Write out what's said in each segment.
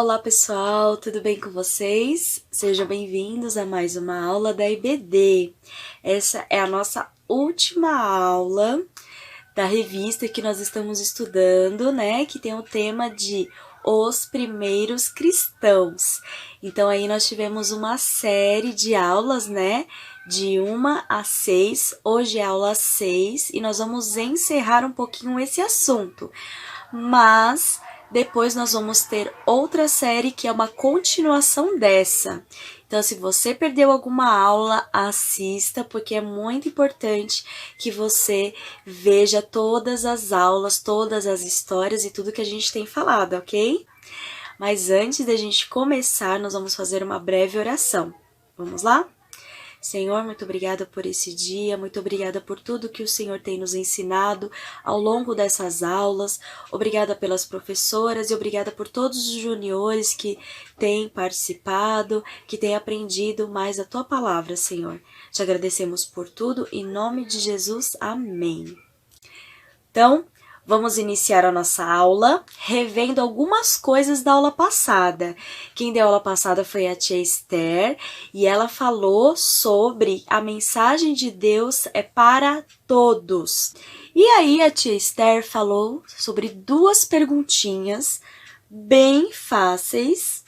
Olá pessoal, tudo bem com vocês? Sejam bem-vindos a mais uma aula da IBD. Essa é a nossa última aula da revista que nós estamos estudando, né? Que tem o tema de Os Primeiros Cristãos. Então aí nós tivemos uma série de aulas, né? De 1 a 6, hoje é a aula 6 e nós vamos encerrar um pouquinho esse assunto. Mas depois nós vamos ter outra série que é uma continuação dessa. Então, se você perdeu alguma aula, assista, porque é muito importante que você veja todas as aulas, todas as histórias e tudo que a gente tem falado, ok? Mas antes da gente começar, nós vamos fazer uma breve oração. Vamos lá? Senhor, muito obrigada por esse dia, muito obrigada por tudo que o Senhor tem nos ensinado ao longo dessas aulas, obrigada pelas professoras e obrigada por todos os juniores que têm participado, que têm aprendido mais a Tua palavra, Senhor. Te agradecemos por tudo, em nome de Jesus, amém. Então, vamos iniciar a nossa aula revendo algumas coisas da aula passada. Quem deu a aula passada foi a tia Esther e ela falou sobre a mensagem de Deus é para todos. E aí a tia Esther falou sobre duas perguntinhas bem fáceis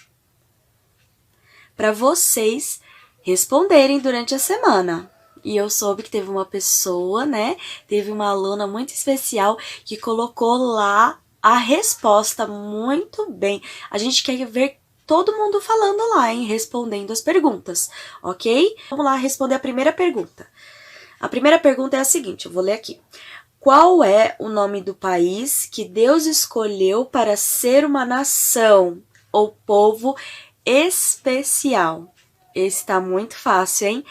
para vocês responderem durante a semana. E eu soube que teve uma pessoa, né? Teve uma aluna muito especial que colocou lá a resposta muito bem. A gente quer ver todo mundo falando lá, hein? Respondendo as perguntas, ok? Vamos lá responder a primeira pergunta. A primeira pergunta é a seguinte, eu vou ler aqui. Qual é o nome do país que Deus escolheu para ser uma nação ou povo especial? Esse tá muito fácil, hein?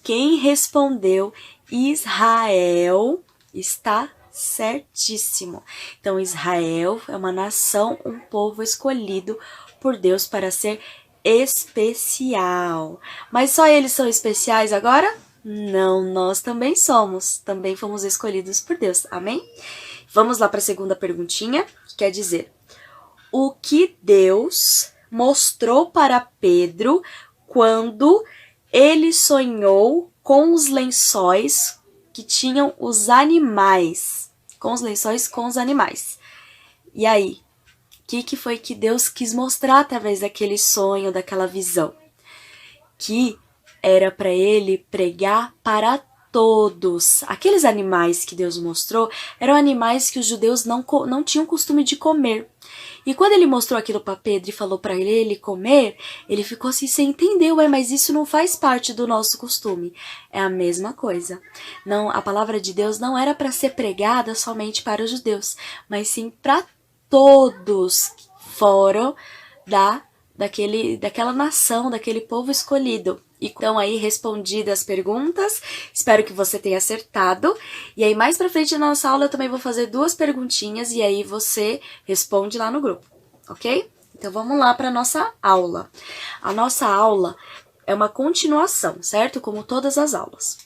Quem respondeu Israel está certíssimo. Então, Israel é uma nação, um povo escolhido por Deus para ser especial. Mas só eles são especiais agora? Não, nós também somos. Também fomos escolhidos por Deus. Amém? Vamos lá para a segunda perguntinha, que quer dizer: o que Deus mostrou para Pedro quando ele sonhou com os lençóis que tinham os animais. Com os lençóis com os animais. E aí? O que foi que Deus quis mostrar através daquele sonho, daquela visão? Que era para ele pregar para todos. Aqueles animais que Deus mostrou eram animais que os judeus não tinham costume de comer. E quando ele mostrou aquilo para Pedro e falou para ele comer, ele ficou assim sem entender, mas isso não faz parte do nosso costume. É a mesma coisa. Não, a palavra de Deus não era para ser pregada somente para os judeus, mas sim para todos que foram daquela nação, daquele povo escolhido. Então aí respondidas as perguntas, espero que você tenha acertado. E aí mais pra frente na nossa aula eu também vou fazer duas perguntinhas e aí você responde lá no grupo, ok? Então vamos lá para nossa aula. A nossa aula é uma continuação, certo? Como todas as aulas.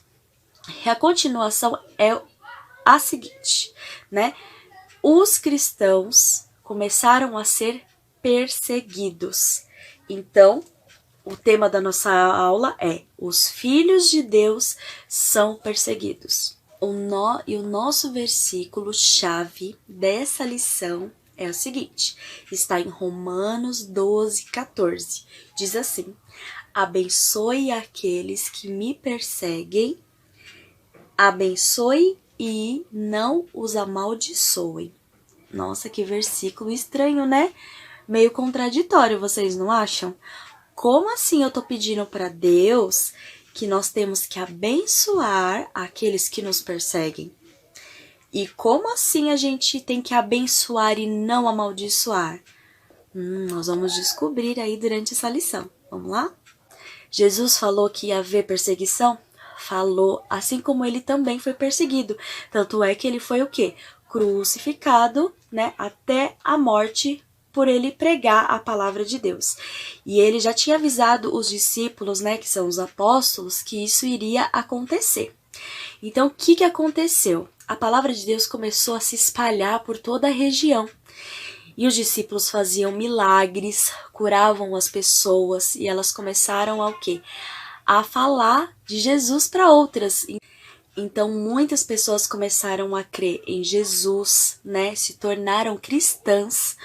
E a continuação é a seguinte, né? Os cristãos começaram a ser perseguidos. Então, o tema da nossa aula é: os filhos de Deus são perseguidos. O nosso versículo-chave dessa lição é o seguinte, está em Romanos 12:14. Diz assim: abençoe aqueles que me perseguem, abençoe e não os amaldiçoem. Nossa, que versículo estranho, né? Meio contraditório, vocês não acham? Como assim eu tô pedindo para Deus que nós temos que abençoar aqueles que nos perseguem? E como assim a gente tem que abençoar e não amaldiçoar? Nós vamos descobrir aí durante essa lição. Vamos lá? Jesus falou que ia haver perseguição? Falou, assim como ele também foi perseguido. Tanto é que ele foi o quê? Crucificado, né? Até a morte por ele pregar a palavra de Deus. E ele já tinha avisado os discípulos, né, que são os apóstolos, que isso iria acontecer. Então, o que aconteceu? A palavra de Deus começou a se espalhar por toda a região. E os discípulos faziam milagres, curavam as pessoas e elas começaram a o quê? A falar de Jesus para outras. Então muitas pessoas começaram a crer em Jesus, né? Se tornaram cristãs.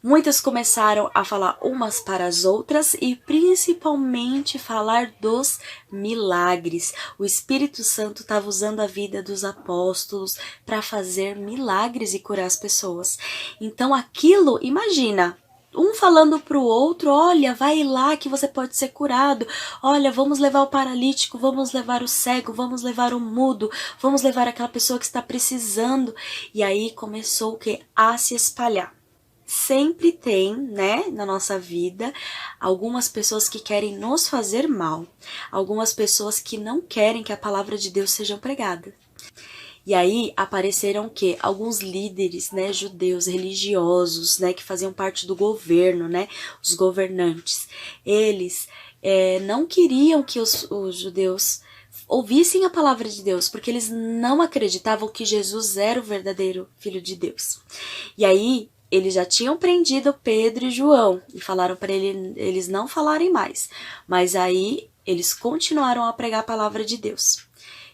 Muitas começaram a falar umas para as outras e principalmente falar dos milagres. O Espírito Santo estava usando a vida dos apóstolos para fazer milagres e curar as pessoas. Então aquilo, imagina, um falando para o outro, olha, vai lá que você pode ser curado, olha, vamos levar o paralítico, vamos levar o cego, vamos levar o mudo, vamos levar aquela pessoa que está precisando. E aí começou o quê? A se espalhar. Sempre tem, né, na nossa vida, algumas pessoas que querem nos fazer mal, algumas pessoas que não querem que a palavra de Deus seja pregada. E aí apareceram o quê? Alguns líderes, né, judeus, religiosos, né, que faziam parte do governo, né, os governantes. Eles não queriam que os judeus ouvissem a palavra de Deus, porque eles não acreditavam que Jesus era o verdadeiro Filho de Deus. E aí eles já tinham prendido Pedro e João e falaram para eles não falarem mais. Mas aí eles continuaram a pregar a palavra de Deus.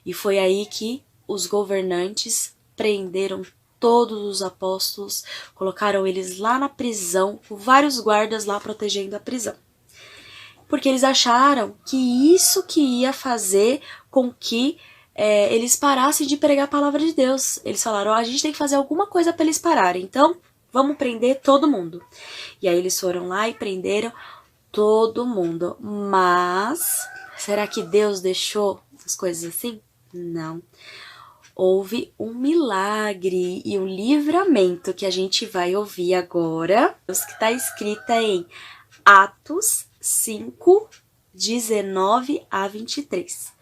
E foi aí que os governantes prenderam todos os apóstolos, colocaram eles lá na prisão, com vários guardas lá protegendo a prisão. Porque eles acharam que isso que ia fazer com que eles parassem de pregar a palavra de Deus. Eles falaram, a gente tem que fazer alguma coisa para eles pararem, então vamos prender todo mundo. E aí eles foram lá e prenderam todo mundo. Mas, será que Deus deixou as coisas assim? Não. Houve um milagre e um livramento que a gente vai ouvir agora, que está escrita em Atos 5, 19 a 23.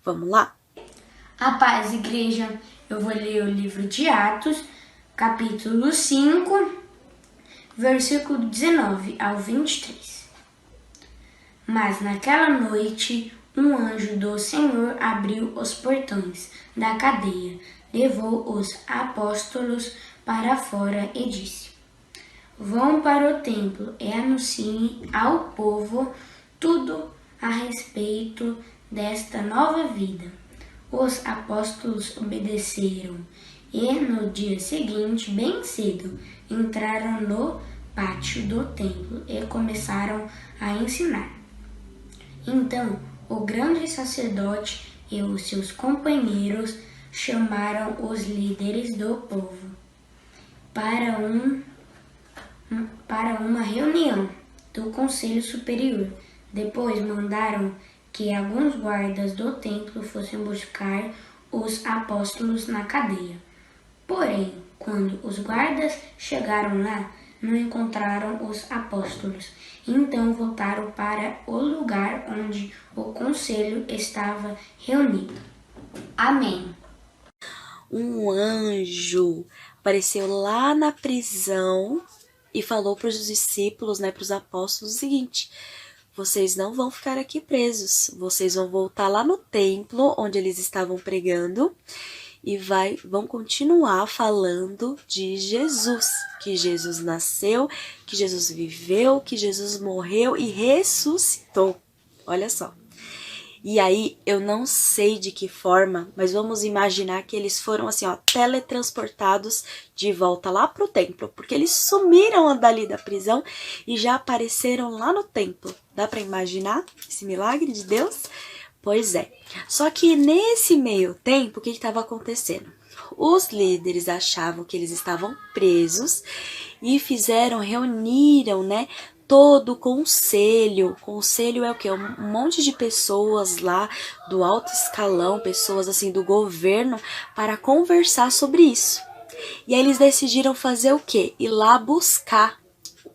Vamos lá? A paz, igreja. Eu vou ler o livro de Atos, capítulo 5, versículo 19 ao 23. Mas naquela noite, um anjo do Senhor abriu os portões da cadeia, levou os apóstolos para fora e disse: Vão para o templo e anunciem ao povo tudo a respeito desta nova vida. Os apóstolos obedeceram e no dia seguinte, bem cedo, entraram no pátio do templo e começaram a ensinar. Então, o grande sacerdote e os seus companheiros chamaram os líderes do povo para uma reunião do Conselho Superior. Depois mandaram que alguns guardas do templo fossem buscar os apóstolos na cadeia. Porém, quando os guardas chegaram lá, não encontraram os apóstolos. Então voltaram para o lugar onde o conselho estava reunido. Amém. Um anjo apareceu lá na prisão e falou para os discípulos, né, para os apóstolos, o seguinte: vocês não vão ficar aqui presos, vocês vão voltar lá no templo onde eles estavam pregando e vão continuar falando de Jesus, que Jesus nasceu, que Jesus viveu, que Jesus morreu e ressuscitou. Olha só. E aí, eu não sei de que forma, mas vamos imaginar que eles foram assim, ó, teletransportados de volta lá pro templo, porque eles sumiram dali da prisão e já apareceram lá no templo. Dá para imaginar esse milagre de Deus? Pois é. Só que nesse meio tempo, o que estava acontecendo? Os líderes achavam que eles estavam presos e reuniram, né, todo o conselho. Conselho é o quê? Um monte de pessoas lá do alto escalão, pessoas assim do governo, para conversar sobre isso. E aí eles decidiram fazer o quê? Ir lá buscar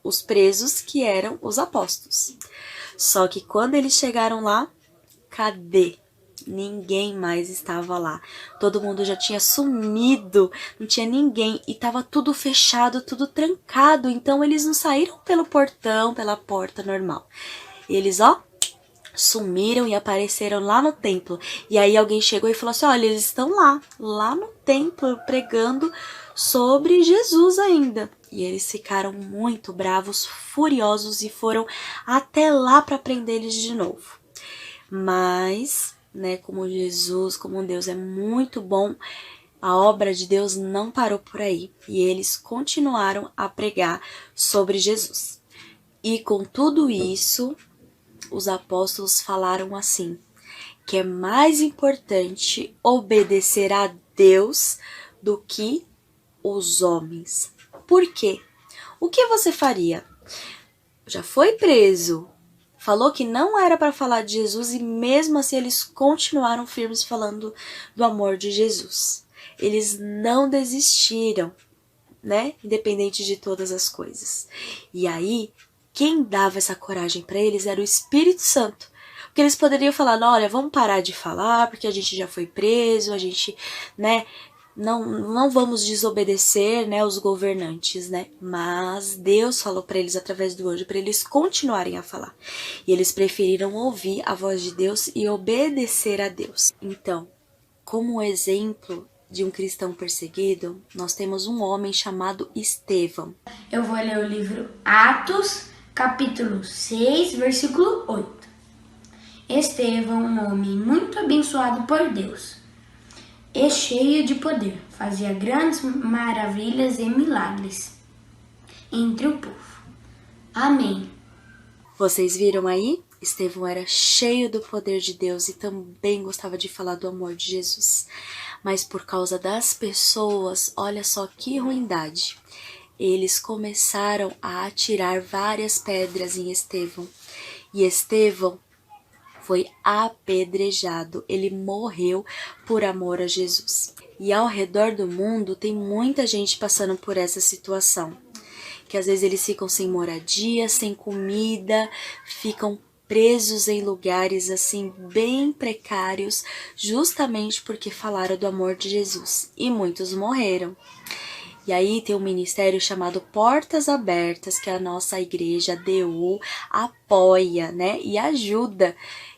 os presos que eram os apóstolos. Só que quando eles chegaram lá, cadê? Ninguém mais estava lá. Todo mundo já tinha sumido, não tinha ninguém e estava tudo fechado, tudo trancado. Então eles não saíram pelo portão, pela porta normal. Eles, ó, sumiram e apareceram lá no templo. E aí alguém chegou e falou assim: olha, eles estão lá no templo, pregando sobre Jesus ainda. E eles ficaram muito bravos, furiosos e foram até lá para prender eles de novo. Mas, né, como Jesus, como Deus é muito bom, a obra de Deus não parou por aí e eles continuaram a pregar sobre Jesus. E com tudo isso, os apóstolos falaram assim, que é mais importante obedecer a Deus do que os homens. Por quê? O que você faria? Já foi preso, falou que não era para falar de Jesus e mesmo assim eles continuaram firmes falando do amor de Jesus. Eles não desistiram, né? Independente de todas as coisas. E aí, quem dava essa coragem para eles era o Espírito Santo. Porque eles poderiam falar, olha, vamos parar de falar, porque a gente já foi preso, a gente, né, não vamos desobedecer, né, os governantes, né? Mas Deus falou para eles através do anjo, para eles continuarem a falar. E eles preferiram ouvir a voz de Deus e obedecer a Deus. Então, como exemplo de um cristão perseguido, nós temos um homem chamado Estevão. Eu vou ler o livro Atos, capítulo 6, versículo 8. Estevão, um homem muito abençoado por Deus e cheio de poder, fazia grandes maravilhas e milagres entre o povo. Amém. Vocês viram aí? Estevão era cheio do poder de Deus e também gostava de falar do amor de Jesus. Mas por causa das pessoas, olha só que ruindade. Eles começaram a atirar várias pedras em Estevão. E Estevão foi apedrejado. Ele morreu por amor a Jesus. E ao redor do mundo tem muita gente passando por essa situação. Que às vezes eles ficam sem moradia, sem comida, ficam presos em lugares assim bem precários, justamente porque falaram do amor de Jesus. E muitos morreram. E aí tem um ministério chamado Portas Abertas, que a nossa igreja DU apoia, né? E ajuda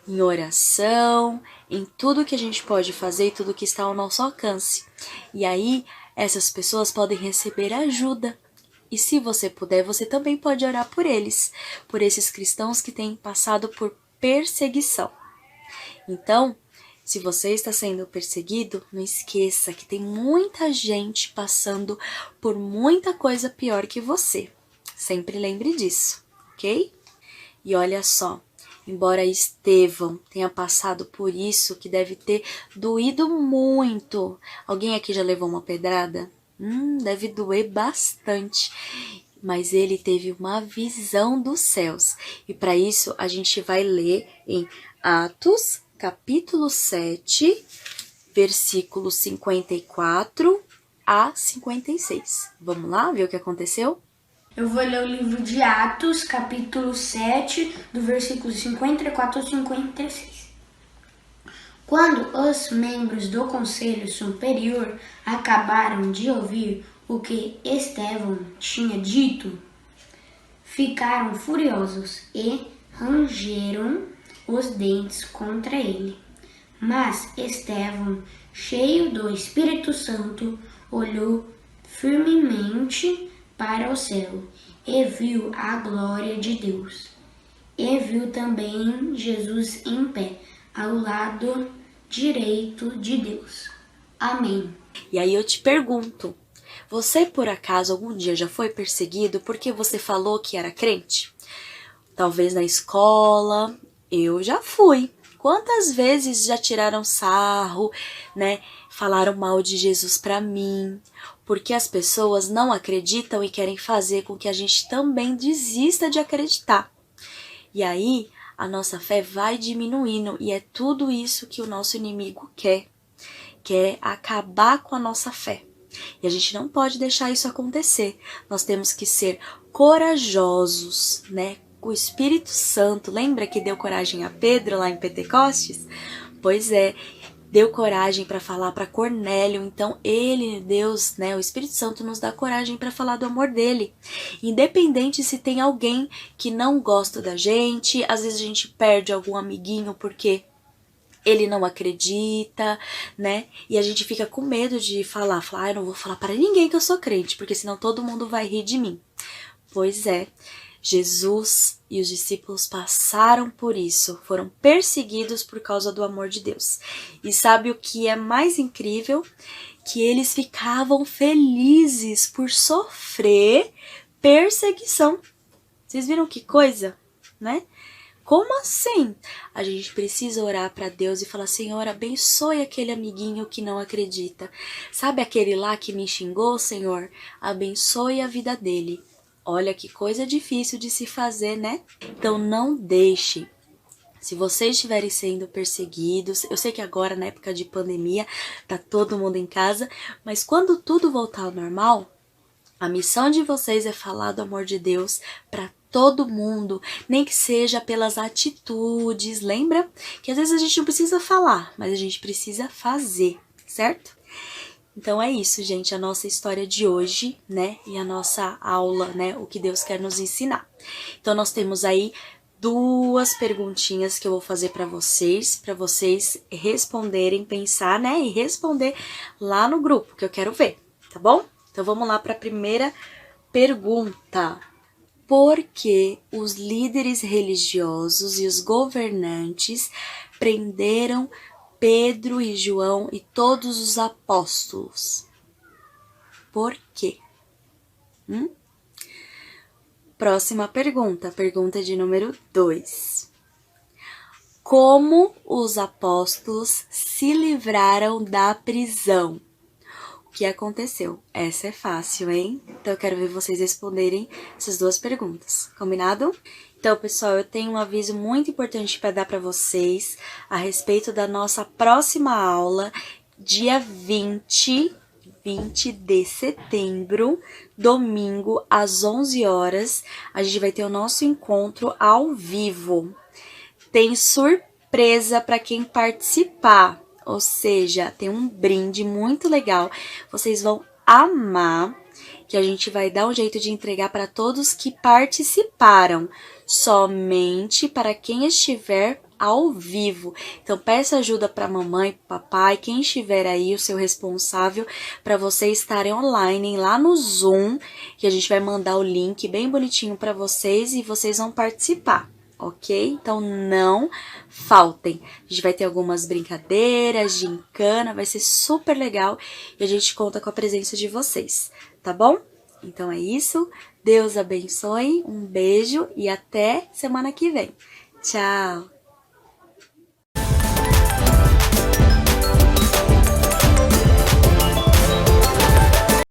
em oração, em tudo que a gente pode fazer e tudo que está ao nosso alcance. E aí essas pessoas podem receber ajuda. E se você puder, você também pode orar por eles, por esses cristãos que têm passado por perseguição. Então, se você está sendo perseguido, não esqueça que tem muita gente passando por muita coisa pior que você. Sempre lembre disso, ok? E olha só, embora Estevão tenha passado por isso, que deve ter doído muito. Alguém aqui já levou uma pedrada? Deve doer bastante. Mas ele teve uma visão dos céus. E para isso a gente vai ler em Atos, capítulo 7, versículos 54 a 56. Vamos lá ver o que aconteceu? Eu vou ler o livro de Atos, capítulo 7, do versículo 54 ao 56. Quando os membros do Conselho Superior acabaram de ouvir o que Estevão tinha dito, ficaram furiosos e rangeram os dentes contra ele. Mas Estevão, cheio do Espírito Santo, olhou firmemente para o céu e viu a glória de Deus. E viu também Jesus em pé, ao lado direito de Deus. Amém. E aí eu te pergunto, você por acaso algum dia já foi perseguido porque você falou que era crente? Talvez na escola, eu já fui. Quantas vezes já tiraram sarro, né? Falaram mal de Jesus pra mim, porque as pessoas não acreditam e querem fazer com que a gente também desista de acreditar. E aí, a nossa fé vai diminuindo e é tudo isso que o nosso inimigo quer acabar com a nossa fé. E a gente não pode deixar isso acontecer. Nós temos que ser corajosos, né? O Espírito Santo, lembra que deu coragem a Pedro lá em Pentecostes? Pois é, deu coragem para falar para Cornélio. Então ele, Deus, né, o Espírito Santo nos dá coragem para falar do amor dele. Independente se tem alguém que não gosta da gente, às vezes a gente perde algum amiguinho porque ele não acredita, né? E a gente fica com medo de falar, eu não vou falar para ninguém que eu sou crente, porque senão todo mundo vai rir de mim. Pois é, Jesus e os discípulos passaram por isso, foram perseguidos por causa do amor de Deus. E sabe o que é mais incrível? Que eles ficavam felizes por sofrer perseguição. Vocês viram que coisa, né? Como assim? A gente precisa orar para Deus e falar, Senhor, abençoe aquele amiguinho que não acredita. Sabe aquele lá que me xingou, Senhor? Abençoe a vida dele. Olha que coisa difícil de se fazer, né? Então não deixe. Se vocês estiverem sendo perseguidos, eu sei que agora, na época de pandemia, tá todo mundo em casa, mas quando tudo voltar ao normal, a missão de vocês é falar do amor de Deus para todo mundo, nem que seja pelas atitudes. Lembra que às vezes a gente não precisa falar, mas a gente precisa fazer, certo? Então é isso, gente, a nossa história de hoje, né? E a nossa aula, né? O que Deus quer nos ensinar. Então nós temos aí 2 perguntinhas que eu vou fazer para vocês responderem, pensar, né? E responder lá no grupo, que eu quero ver, tá bom? Então vamos lá para a primeira pergunta. Por que os líderes religiosos e os governantes prenderam Pedro e João e todos os apóstolos? Por quê? Próxima pergunta, pergunta de número 2. Como os apóstolos se livraram da prisão? O que aconteceu? Essa é fácil, hein? Então eu quero ver vocês responderem essas 2 perguntas. Combinado? Então, pessoal, eu tenho um aviso muito importante para dar para vocês a respeito da nossa próxima aula, dia 20 de setembro, domingo, às 11 horas. A gente vai ter o nosso encontro ao vivo. Tem surpresa para quem participar. Ou seja, tem um brinde muito legal. Vocês vão amar, que a gente vai dar um jeito de entregar para todos que participaram. Somente para quem estiver ao vivo. Então, peça ajuda para mamãe, papai, quem estiver aí, o seu responsável, para vocês estarem online lá no Zoom, que a gente vai mandar o link bem bonitinho para vocês e vocês vão participar. Ok? Então não faltem. A gente vai ter algumas brincadeiras, gincana, vai ser super legal e a gente conta com a presença de vocês, tá bom? Então é isso. Deus abençoe, um beijo e até semana que vem. Tchau!